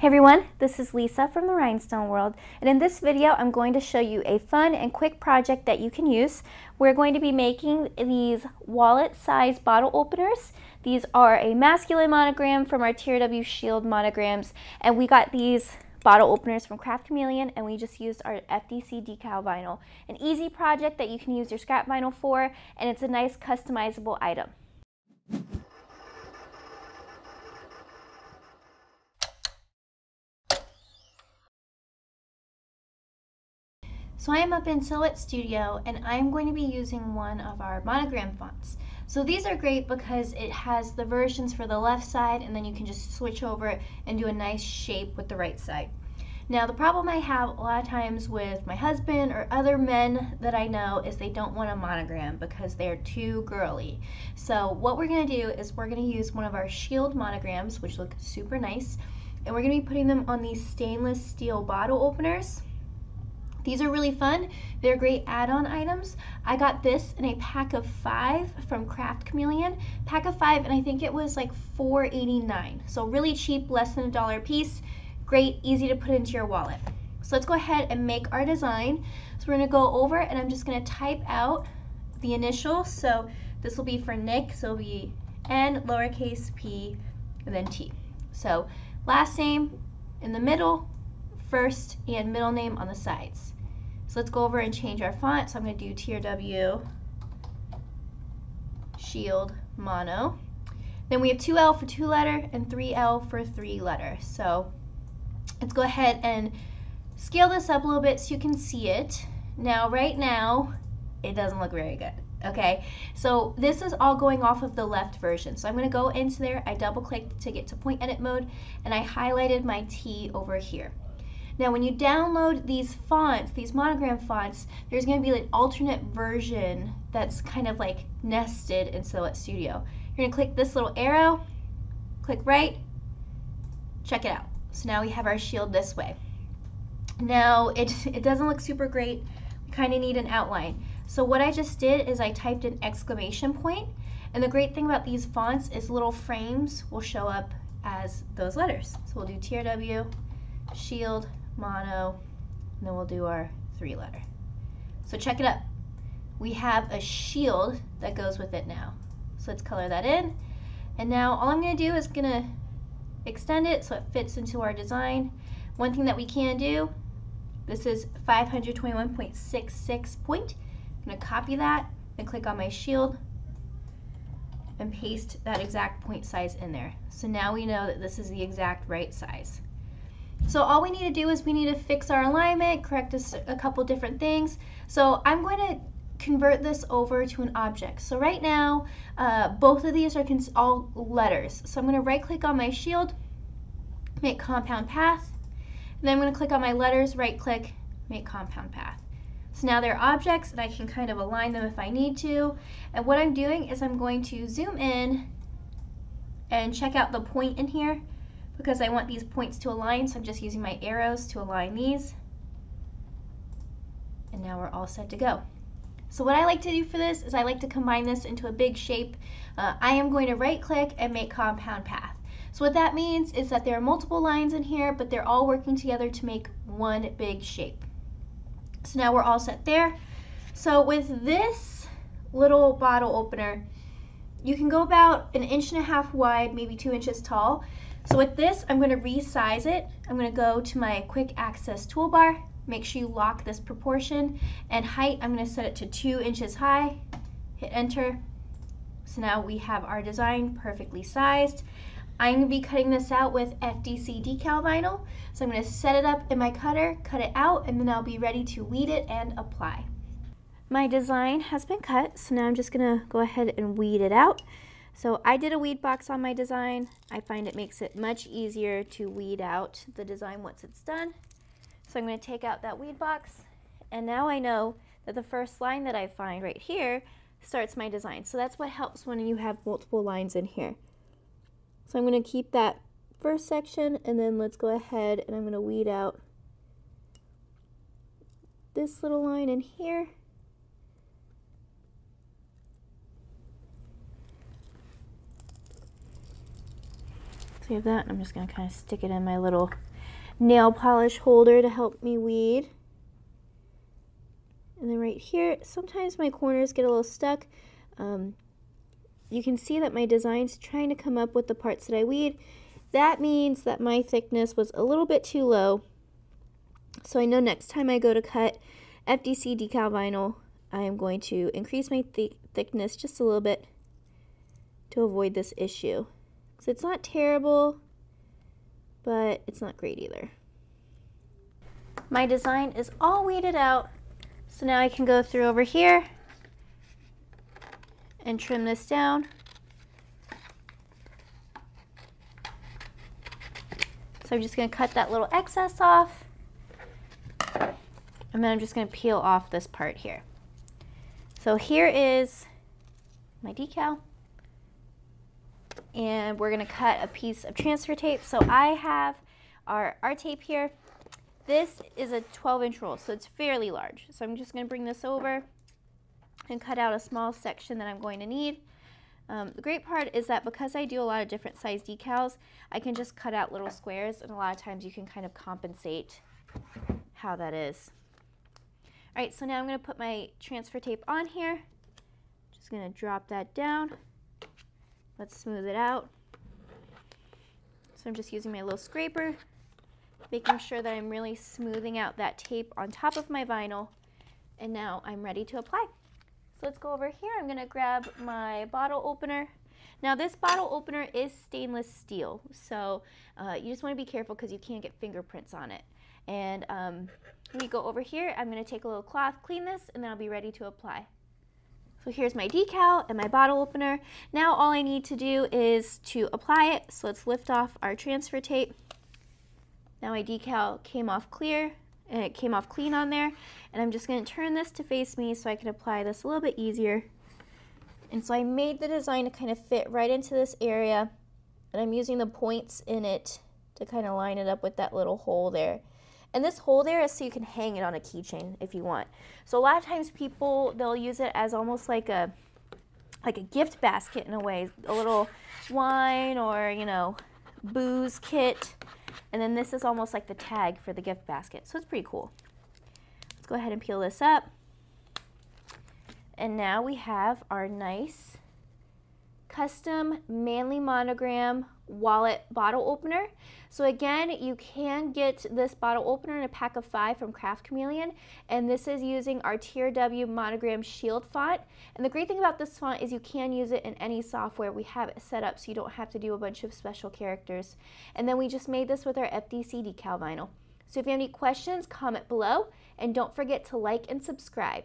Hey everyone, this is Lisa from the Rhinestone World, and in this video I'm going to show you a fun and quick project that you can use. We're going to be making these wallet-sized bottle openers. These are a masculine monogram from our TRW Shield monograms, and we got these bottle openers from Craft Chameleon, and we just used our FDC decal vinyl. An easy project that you can use your scrap vinyl for, and it's a nice customizable item. So I am up in Silhouette Studio, and I'm going to be using one of our Monogram fonts. So these are great because it has the versions for the left side, and then you can just switch over and do a nice shape with the right side. Now the problem I have a lot of times with my husband or other men that I know is they don't want a monogram because they're too girly. So what we're going to do is we're going to use one of our Shield monograms, which look super nice, and we're going to be putting them on these stainless steel bottle openers. These are really fun. They're great add-on items. I got this in a pack of 5 from Craft Chameleon. Pack of 5, and I think it was like $4.89. So really cheap, less than $1 a piece. Great, easy to put into your wallet. So let's go ahead and make our design. So we're gonna go over, and I'm just gonna type out the initials. So this will be for Nick, so it'll be N, lowercase p, and then T. So last name in the middle, first and middle name on the sides. So let's go over and change our font. So I'm going to do TRW Shield Mono. Then we have 2L for 2-letter and 3L for 3-letter. So let's go ahead and scale this up a little bit so you can see it. Now, right now, it doesn't look very good. Okay, so this is all going off of the left version. So I'm going to go into there. I double-clicked to get to point edit mode, and I highlighted my T over here. Now when you download these fonts, these monogram fonts, there's going to be an alternate version that's kind of like nested in Silhouette Studio. You're going to click this little arrow, click right, check it out. So now we have our shield this way. Now it doesn't look super great. We kind of need an outline. So what I just did is I typed an exclamation point, and the great thing about these fonts is little frames will show up as those letters. So we'll do TRW Shield Mono, and then we'll do our 3-letter. So check it out. We have a shield that goes with it now. So let's color that in. And now all I'm going to do is going to extend it so it fits into our design. One thing that we can do, this is 521.66 point. I'm going to copy that and click on my shield and paste that exact point size in there. So now we know that this is the exact right size. So all we need to do is we need to fix our alignment, correct a couple different things. So I'm going to convert this over to an object. So right now, both of these are all letters. So I'm going to right click on my shield, make compound path, and then I'm going to click on my letters, right click, make compound path. So now they're objects, and I can kind of align them if I need to. And what I'm doing is I'm going to zoom in and check out the point in here, because I want these points to align, so I'm just using my arrows to align these. And now we're all set to go. So what I like to do for this is I like to combine this into a big shape. I am going to right click and make compound path. So what that means is that there are multiple lines in here, but they're all working together to make one big shape. So now we're all set there. So with this little bottle opener, you can go about 1.5 inches wide, maybe 2 inches tall. So with this, I'm going to resize it. I'm going to go to my quick access toolbar, make sure you lock this proportion, and height, I'm going to set it to 2 inches high, hit enter. So now we have our design perfectly sized. I'm going to be cutting this out with FDC decal vinyl. So I'm going to set it up in my cutter, cut it out, and then I'll be ready to weed it and apply. My design has been cut, so now I'm just going to go ahead and weed it out. So I did a weed box on my design. I find it makes it much easier to weed out the design once it's done. So I'm going to take out that weed box, and now I know that the first line that I find right here starts my design. So that's what helps when you have multiple lines in here. So I'm going to keep that first section, and then let's go ahead and I'm going to weed out this little line in here. So we have that, and I'm just going to kind of stick it in my little nail polish holder to help me weed. And then right here, sometimes my corners get a little stuck. You can see that my design's trying to come up with the parts that I weed. That means that my thickness was a little bit too low. So I know next time I go to cut FDC decal vinyl, I am going to increase my thickness just a little bit to avoid this issue. So it's not terrible, but it's not great either. My design is all weeded out, so now I can go through over here and trim this down. So I'm just going to cut that little excess off, and then I'm just going to peel off this part here. So here is my decal, and we're going to cut a piece of transfer tape. So I have our tape here. This is a 12-inch roll, so it's fairly large. So I'm just going to bring this over and cut out a small section that I'm going to need. The great part is that because I do a lot of different size decals, I can just cut out little squares, and a lot of times you can kind of compensate how that is. All right, so now I'm going to put my transfer tape on here. Just going to drop that down. Let's smooth it out. So I'm just using my little scraper, making sure that I'm really smoothing out that tape on top of my vinyl, and now I'm ready to apply. So let's go over here. I'm going to grab my bottle opener. Now this bottle opener is stainless steel, so you just want to be careful because you can get fingerprints on it. And we go over here. I'm going to take a little cloth, clean this, and then I'll be ready to apply. So here's my decal and my bottle opener. Now all I need to do is to apply it. So let's lift off our transfer tape. Now my decal came off clear, and it came off clean on there, and I'm just going to turn this to face me so I can apply this a little bit easier. And so I made the design to kind of fit right into this area, and I'm using the points in it to kind of line it up with that little hole there. And this hole there is so you can hang it on a keychain if you want. So a lot of times people, they'll use it as almost like a gift basket in a way, a little wine or, you know, booze kit. And then this is almost like the tag for the gift basket. So it's pretty cool. Let's go ahead and peel this up. And now we have our nice custom Manly Monogram wallet bottle opener. So again, you can get this bottle opener in a pack of 5 from Craft Chameleon, and this is using our TRW Monogram Shield font. And the great thing about this font is you can use it in any software. We have it set up so you don't have to do a bunch of special characters. And then we just made this with our FDC decal vinyl. So if you have any questions, comment below, and don't forget to like and subscribe.